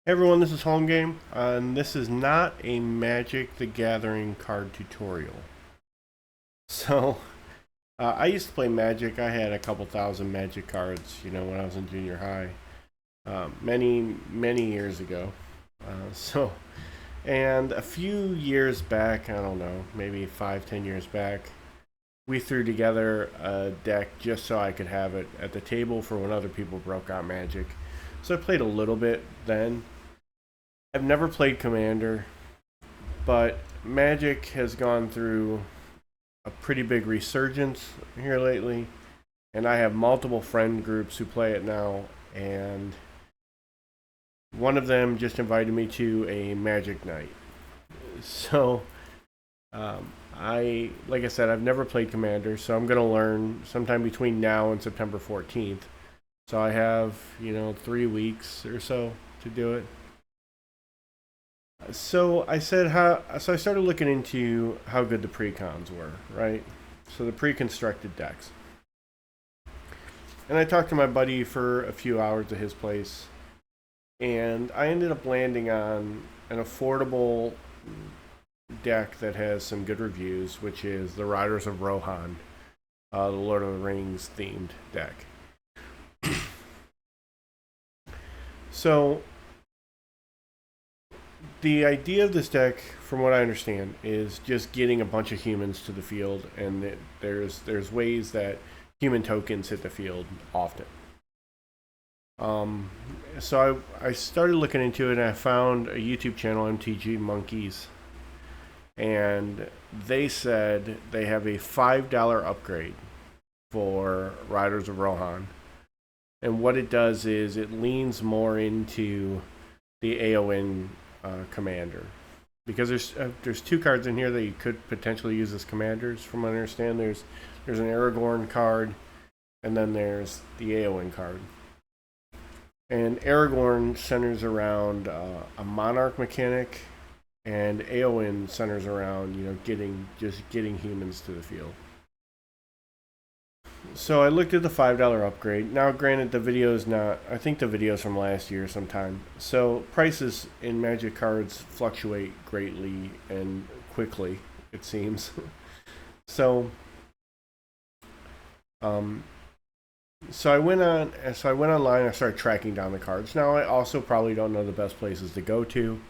Hey everyone, this is Home Game, and this is not a Magic the Gathering card tutorial. So, I used to play Magic. I had a couple thousand Magic cards, when I was in junior high, many years ago. So, and a few years back, I don't know, maybe 5, 10 years back, we threw together a deck just so I could have it at the table for when other people broke out Magic. So I played a little bit then. I've never played Commander, but Magic has gone through a pretty big resurgence here lately, and I have multiple friend groups who play it now, and one of them just invited me to a Magic night. So, like I said, I've never played Commander, so I'm gonna learn sometime between now and September 14th. So I have 3 weeks or so to do it. So I started looking into how good the precons were, right? So the pre-constructed decks. And I talked to my buddy for a few hours at his place, and I ended up landing on an affordable deck that has some good reviews, which is the Riders of Rohan, the Lord of the Rings themed deck. So the idea of this deck, from what I understand, is just getting a bunch of humans to the field, and there's ways that human tokens hit the field often. So I started looking into it, and I found a YouTube channel, MTG Monkeys, and they said they have a $5 upgrade for Riders of Rohan, and what it does is it leans more into the AON commander, because there's two cards in here that you could potentially use as commanders. From what I understand, there's an Aragorn card, and then there's the Éowyn card. And Aragorn centers around a monarch mechanic, and Éowyn centers around getting humans to the field. So I looked at the $5 upgrade. Now, granted, the video is not. I think the video is from last year sometime. So prices in Magic cards fluctuate greatly and quickly, it seems. so, um, so I went on. So I went online. I started tracking down the cards. Now I also probably don't know the best places to go to.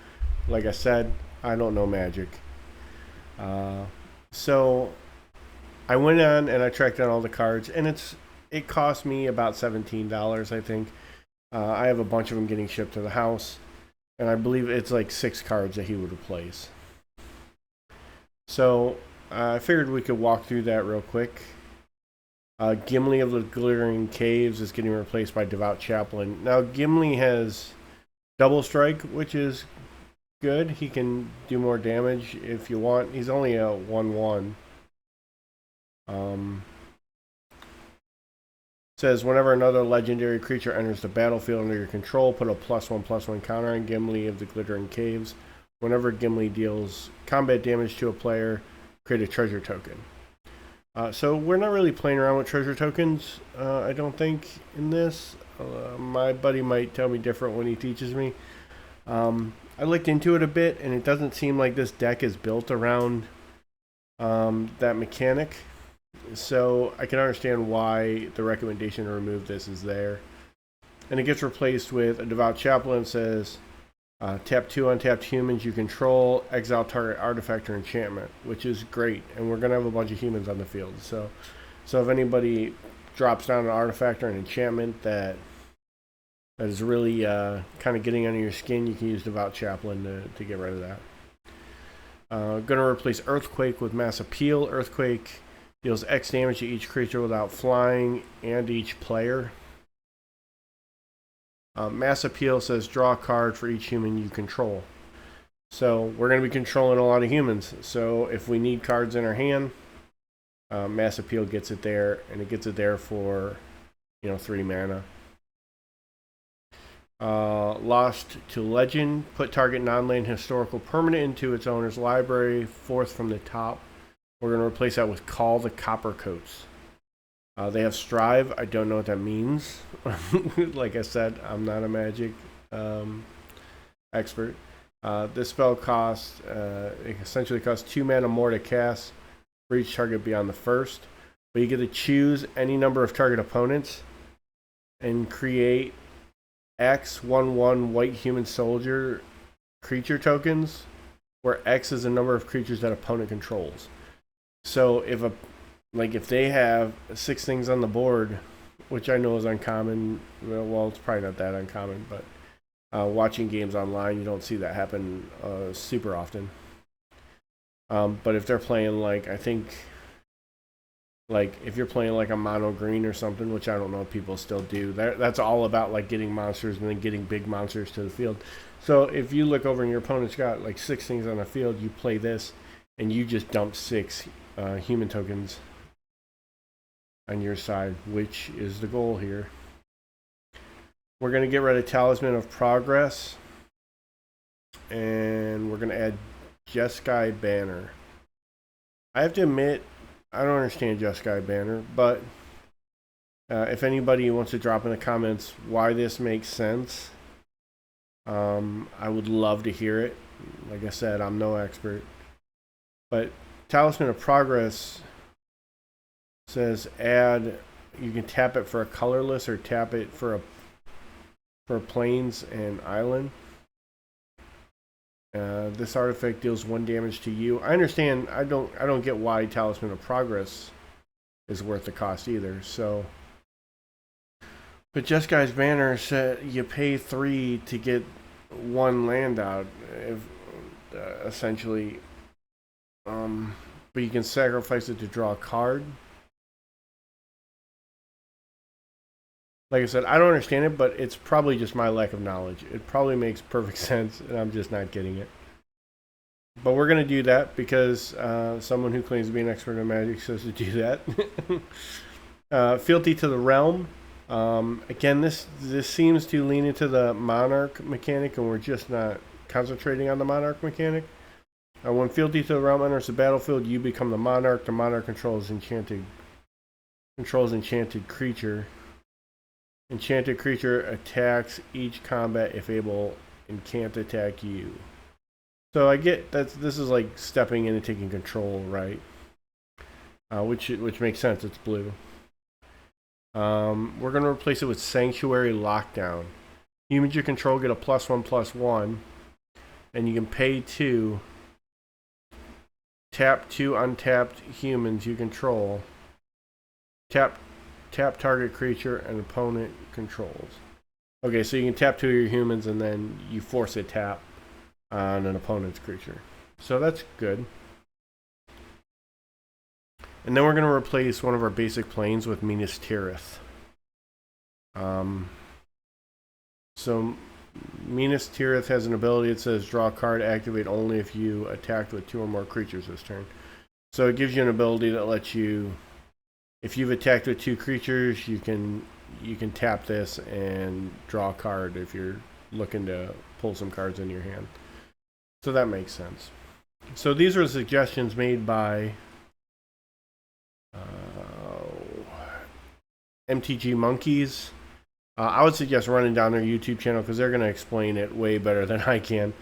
Like I said, I don't know Magic. So I went on and I tracked down all the cards, and it cost me about $17, I think. I have a bunch of them getting shipped to the house, and I believe it's like 6 cards that he would replace. So I figured we could walk through that real quick. Gimli of the Glittering Caves is getting replaced by Devout Chaplain. Now Gimli has double strike, which is good. He can do more damage if you want. He's only a 1/1. Says whenever another legendary creature enters the battlefield under your control, put a +1/+1 counter on Gimli of the Glittering Caves. Whenever Gimli deals combat damage to a player, create a treasure token. So we're not really playing around with treasure tokens, I don't think, in this. My buddy might tell me different when he teaches me. I looked into it a bit, and it doesn't seem like this deck is built around that mechanic. So I can understand why the recommendation to remove this is there. And it gets replaced with a Devout Chaplain. Says, tap 2 untapped humans you control, exile target artifact or enchantment, which is great. And we're going to have a bunch of humans on the field. So if anybody drops down an artifact or an enchantment that is really kind of getting under your skin, you can use Devout Chaplain to get rid of that. Going to replace Earthquake with Mass Appeal. Earthquake deals X damage to each creature without flying and each player. Mass Appeal says draw a card for each human you control. So we're going to be controlling a lot of humans. So if we need cards in our hand, Mass Appeal gets it there, and it gets it there for 3 mana. Lost to Legend. Put target non-land historical permanent into its owner's library, 4th from the top. We're going to replace that with Call the Coppercoats. They have Strive. I don't know what that means. Like I said, I'm not a Magic expert. This spell costs essentially costs 2 mana more to cast for each target beyond the first. But you get to choose any number of target opponents and create X11 white human soldier creature tokens, where X is the number of creatures that opponent controls. So if they have 6 things on the board, which I know is uncommon, well, it's probably not that uncommon, but watching games online, you don't see that happen super often. But if they're playing if you're playing like a mono green or something, which I don't know if people still do, that's all about like getting monsters and then getting big monsters to the field. So if you look over and your opponent's got like 6 things on the field, you play this and you just dump 6 human tokens on your side, which is the goal here. We're going to get rid of Talisman of Progress, and we're going to add Jeskai Banner. I have to admit, I don't understand Jeskai Banner, but if anybody wants to drop in the comments why this makes sense, I would love to hear it. Like I said, I'm no expert. But Talisman of Progress says you can tap it for a colorless or tap it for plains and island. This artifact deals 1 damage to you. I understand. I don't get why Talisman of Progress is worth the cost either. So, but Jeskai's Banner said you pay 3 to get 1 land out, essentially. But you can sacrifice it to draw a card. Like I said, I don't understand it, but it's probably just my lack of knowledge. It probably makes perfect sense, and I'm just not getting it. But we're going to do that because someone who claims to be an expert in Magic says to do that. Fealty to the Realm. Again, this seems to lean into the Monarch mechanic, and we're just not concentrating on the Monarch mechanic. When Fealty to the Realm enters the battlefield, you become the Monarch. The Monarch controls enchanted creature. Enchanted creature attacks each combat if able and can't attack you. So I get that this is like stepping in and taking control, right? Which makes sense. It's blue. We're going to replace it with Sanctuary Lockdown. Humans you control get a +1/+1, and you can pay 2. Tap 2 untapped humans you control. Tap target creature and opponent controls. Okay, so you can tap 2 of your humans and then you force a tap on an opponent's creature. So that's good. And then we're going to replace one of our basic planes with Minas Tirith. So Minas Tirith has an ability that says draw a card, activate only if you attacked with 2 or more creatures this turn. So it gives you an ability that lets you, if you've attacked with 2 creatures, you can tap this and draw a card if you're looking to pull some cards into your hand. So that makes sense. So these are the suggestions made by MTG Monkeys. I would suggest running down their YouTube channel because they're going to explain it way better than I can.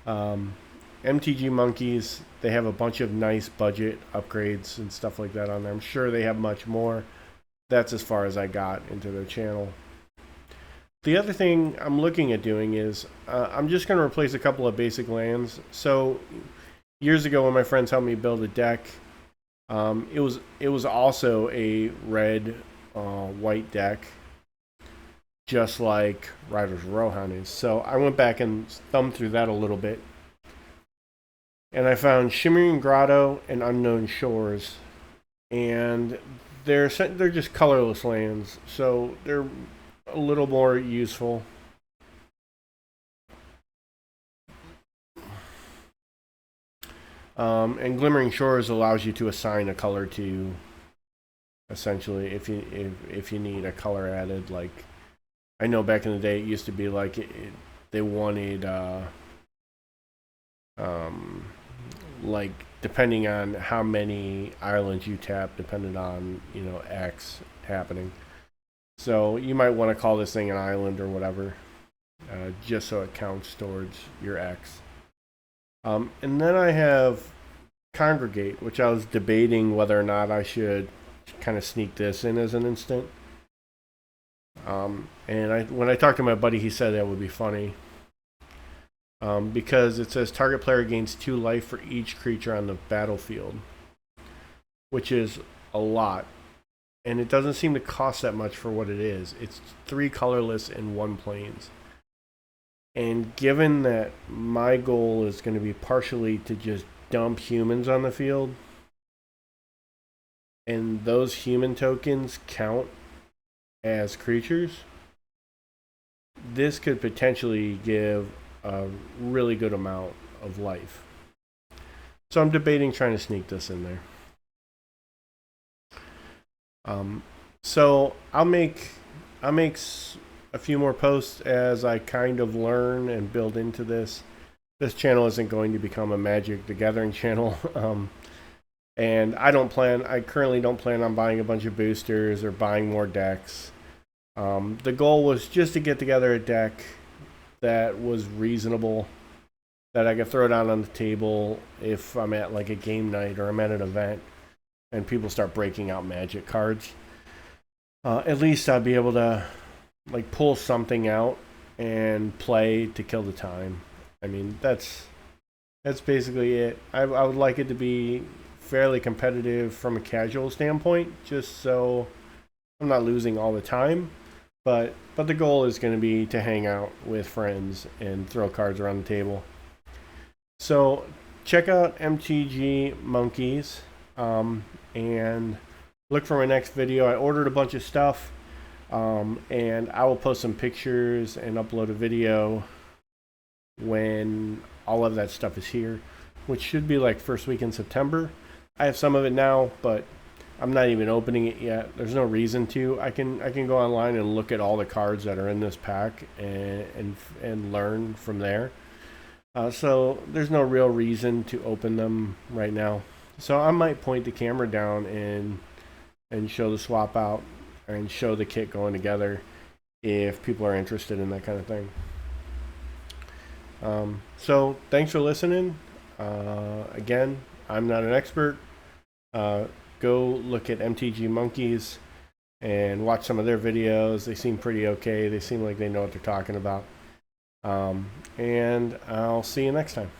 MTG Monkeys, they have a bunch of nice budget upgrades and stuff like that on there. I'm sure they have much more. That's as far as I got into their channel. The other thing I'm looking at doing is I'm just going to replace a couple of basic lands. So years ago when my friends helped me build a deck, it was also a red white deck, just like Riders of Rohan is. So I went back and thumbed through that a little bit, and I found Shimmering Grotto and Unknown Shores, and they're just colorless lands, so they're a little more useful. And Glimmering Shores allows you to assign a color to, essentially, if you need a color added. Like, I know back in the day it used to be like they wanted like depending on how many islands you tap, depended on X happening. So you might want to call this thing an island or whatever. just so it counts towards your X. And then I have Congregate, which I was debating whether or not I should kind of sneak this in as an instant. And when I talked to my buddy, he said that would be funny. Because it says target player gains 2 life for each creature on the battlefield, which is a lot. And it doesn't seem to cost that much for what it is. It's 3 colorless and 1 plains. And given that my goal is going to be partially to just dump humans on the field, and those human tokens count as creatures, this could potentially give a really good amount of life. So I'm debating trying to sneak this in there. So I'll make a few more posts as I kind of learn and build into this. This channel isn't going to become a Magic the Gathering channel. And I currently don't plan on buying a bunch of boosters or buying more decks. The goal was just to get together a deck that was reasonable, that I could throw down on the table if I'm at like a game night or I'm at an event and people start breaking out Magic cards. At least I'd be able to like pull something out and play to kill the time. I mean, that's basically it. I would like it to be fairly competitive from a casual standpoint, just so I'm not losing all the time. But the goal is going to be to hang out with friends and throw cards around the table. So check out MTG Monkeys and look for my next video. I ordered a bunch of stuff, and I will post some pictures and upload a video when all of that stuff is here, which should be like first week in September. I have some of it now, but I'm not even opening it yet. There's no reason to. I can go online and look at all the cards that are in this pack and learn from there. So there's no real reason to open them right now. So I might point the camera down and show the swap out and show the kit going together if people are interested in that kind of thing. So thanks for listening. Again, I'm not an expert. Go look at MTG Monkeys and watch some of their videos. They seem pretty okay. They seem like they know what they're talking about. And I'll see you next time.